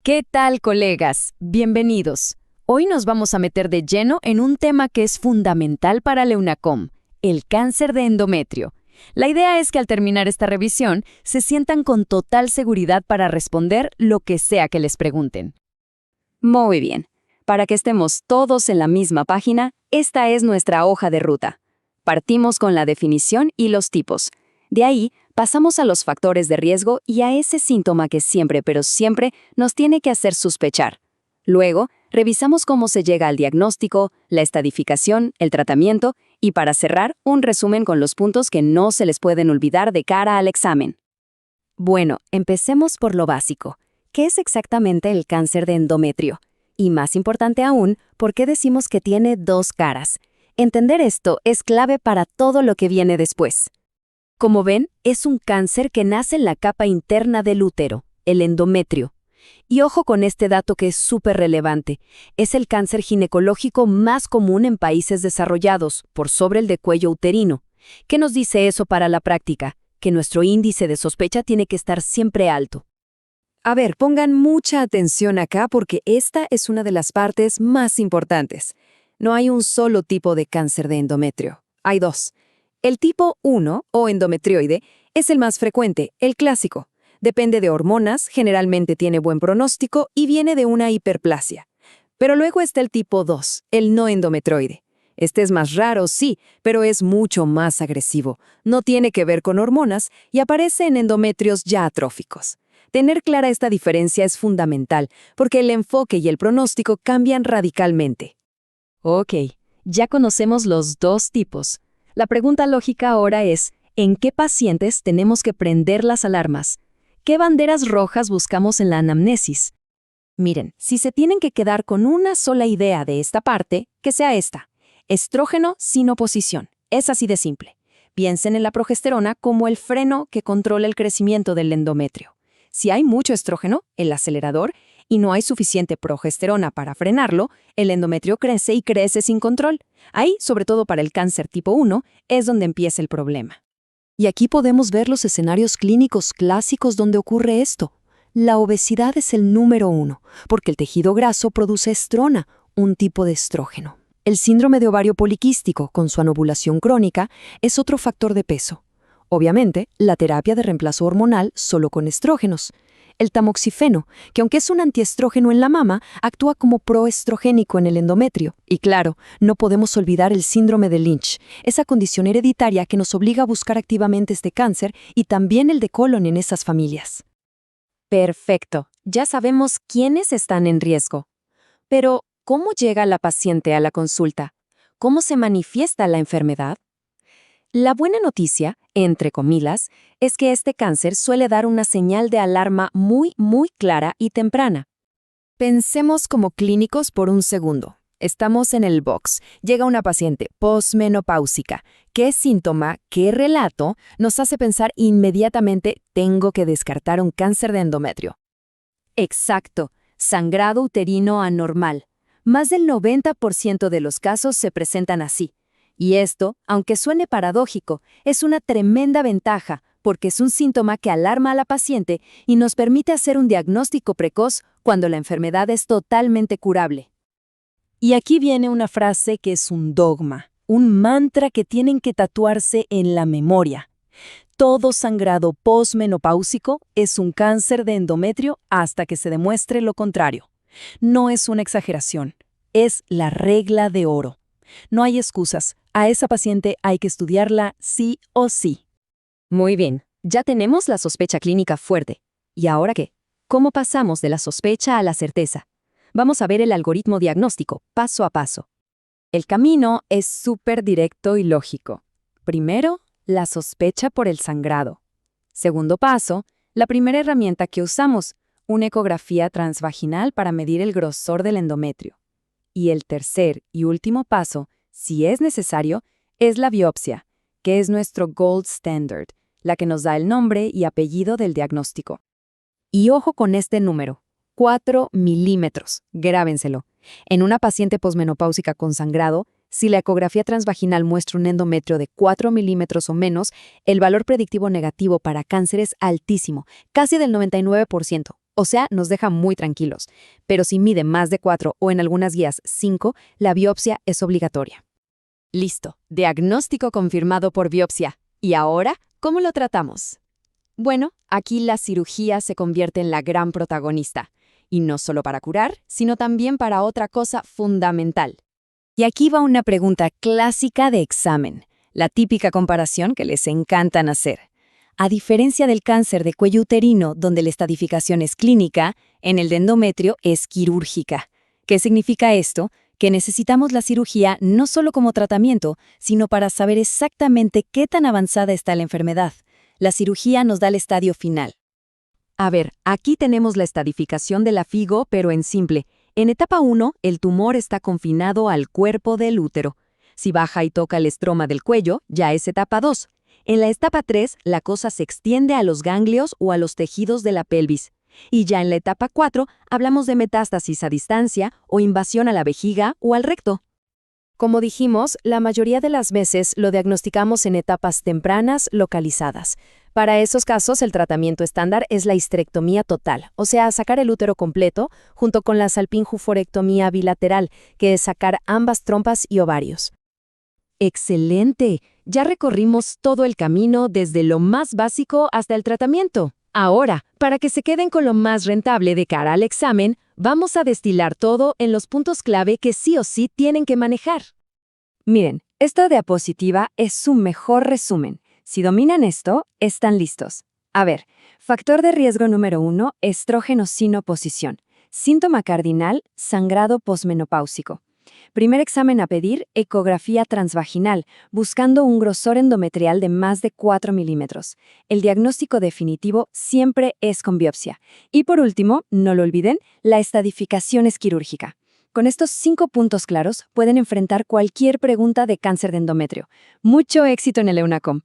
¿Qué tal, colegas? Bienvenidos. Hoy nos vamos a meter de lleno en un tema que es fundamental para la UNACOM, el cáncer de endometrio. La idea es que al terminar esta revisión se sientan con total seguridad para responder lo que sea que les pregunten. Muy bien. Para que estemos todos en la misma página, esta es nuestra hoja de ruta. Partimos con la definición y los tipos. De ahí, pasamos a los factores de riesgo y a ese síntoma que siempre, pero siempre, nos tiene que hacer sospechar. Luego, revisamos cómo se llega al diagnóstico, la estadificación, el tratamiento y, para cerrar, un resumen con los puntos que no se les pueden olvidar de cara al examen. Bueno, empecemos por lo básico. ¿Qué es exactamente el cáncer de endometrio? Y más importante aún, ¿por qué decimos que tiene dos caras? Entender esto es clave para todo lo que viene después. Como ven, es un cáncer que nace en la capa interna del útero, el endometrio. Y ojo con este dato que es súper relevante. Es el cáncer ginecológico más común en países desarrollados, por sobre el de cuello uterino. ¿Qué nos dice eso para la práctica? Que nuestro índice de sospecha tiene que estar siempre alto. A ver, pongan mucha atención acá porque esta es una de las partes más importantes. No hay un solo tipo de cáncer de endometrio. Hay dos. El tipo 1, o endometrioide, es el más frecuente, el clásico. Depende de hormonas, generalmente tiene buen pronóstico y viene de una hiperplasia. Pero luego está el tipo 2, el no endometrioide. Este es más raro, sí, pero es mucho más agresivo. No tiene que ver con hormonas y aparece en endometrios ya atróficos. Tener clara esta diferencia es fundamental, porque el enfoque y el pronóstico cambian radicalmente. Ok, ya conocemos los dos tipos. La pregunta lógica ahora es, ¿en qué pacientes tenemos que prender las alarmas? ¿Qué banderas rojas buscamos en la anamnesis? Miren, si se tienen que quedar con una sola idea de esta parte, que sea esta. Estrógeno sin oposición. Es así de simple. Piensen en la progesterona como el freno que controla el crecimiento del endometrio. Si hay mucho estrógeno, el acelerador, y no hay suficiente progesterona para frenarlo, el endometrio crece y crece sin control. Ahí, sobre todo para el cáncer tipo 1, es donde empieza el problema. Y aquí podemos ver los escenarios clínicos clásicos donde ocurre esto. La obesidad es el número 1, porque el tejido graso produce estrona, un tipo de estrógeno. El síndrome de ovario poliquístico, con su anovulación crónica, es otro factor de peso. Obviamente, la terapia de reemplazo hormonal solo con estrógenos. El tamoxifeno, que aunque es un antiestrógeno en la mama, actúa como proestrogénico en el endometrio. Y claro, no podemos olvidar el síndrome de Lynch, esa condición hereditaria que nos obliga a buscar activamente este cáncer y también el de colon en esas familias. Perfecto, ya sabemos quiénes están en riesgo. Pero, ¿cómo llega la paciente a la consulta? ¿Cómo se manifiesta la enfermedad? La buena noticia, entre comillas, es que este cáncer suele dar una señal de alarma muy clara y temprana. Pensemos como clínicos por un segundo. Estamos en el box. Llega una paciente posmenopáusica. ¿Qué síntoma, qué relato nos hace pensar inmediatamente tengo que descartar un cáncer de endometrio? Exacto, sangrado uterino anormal. Más del 90% de los casos se presentan así. Y esto, aunque suene paradójico, es una tremenda ventaja porque es un síntoma que alarma a la paciente y nos permite hacer un diagnóstico precoz cuando la enfermedad es totalmente curable. Y aquí viene una frase que es un dogma, un mantra que tienen que tatuarse en la memoria. Todo sangrado posmenopáusico es un cáncer de endometrio hasta que se demuestre lo contrario. No es una exageración, es la regla de oro. No hay excusas, a esa paciente hay que estudiarla sí o sí. Muy bien, ya tenemos la sospecha clínica fuerte. ¿Y ahora qué? ¿Cómo pasamos de la sospecha a la certeza? Vamos a ver el algoritmo diagnóstico, paso a paso. El camino es súper directo y lógico. Primero, la sospecha por el sangrado. Segundo paso, la primera herramienta que usamos, una ecografía transvaginal para medir el grosor del endometrio. Y el tercer y último paso, si es necesario, es la biopsia, que es nuestro gold standard, la que nos da el nombre y apellido del diagnóstico. Y ojo con este número, 4 milímetros, grábenselo. En una paciente posmenopáusica con sangrado, si la ecografía transvaginal muestra un endometrio de 4 milímetros o menos, el valor predictivo negativo para cáncer es altísimo, casi del 99%, O sea, nos deja muy tranquilos. Pero si mide más de 4 o en algunas guías 5, la biopsia es obligatoria. Listo, diagnóstico confirmado por biopsia. ¿Y ahora cómo lo tratamos? Bueno, aquí la cirugía se convierte en la gran protagonista. Y no solo para curar, sino también para otra cosa fundamental. Y aquí va una pregunta clásica de examen, la típica comparación que les encantan hacer. A diferencia del cáncer de cuello uterino, donde la estadificación es clínica, en el de endometrio es quirúrgica. ¿Qué significa esto? Que necesitamos la cirugía no solo como tratamiento, sino para saber exactamente qué tan avanzada está la enfermedad. La cirugía nos da el estadio final. A ver, aquí tenemos la estadificación de la FIGO, pero en simple. En etapa 1, el tumor está confinado al cuerpo del útero. Si baja y toca el estroma del cuello, ya es etapa 2. En la etapa 3, la cosa se extiende a los ganglios o a los tejidos de la pelvis. Y ya en la etapa 4, hablamos de metástasis a distancia o invasión a la vejiga o al recto. Como dijimos, la mayoría de las veces lo diagnosticamos en etapas tempranas localizadas. Para esos casos, el tratamiento estándar es la histerectomía total, o sea, sacar el útero completo, junto con la salpingoforectomía bilateral, que es sacar ambas trompas y ovarios. ¡Excelente! Ya recorrimos todo el camino desde lo más básico hasta el tratamiento. Ahora, para que se queden con lo más rentable de cara al examen, vamos a destilar todo en los puntos clave que sí o sí tienen que manejar. Miren, esta diapositiva es su mejor resumen. Si dominan esto, están listos. A ver, factor de riesgo número 1, estrógeno-sino-posición. Síntoma cardinal, sangrado posmenopáusico. Primer examen a pedir, ecografía transvaginal, buscando un grosor endometrial de más de 4 milímetros. El diagnóstico definitivo siempre es con biopsia. Y por último, no lo olviden, la estadificación es quirúrgica. Con estos 5 puntos claros, pueden enfrentar cualquier pregunta de cáncer de endometrio. Mucho éxito en el EUNACOM.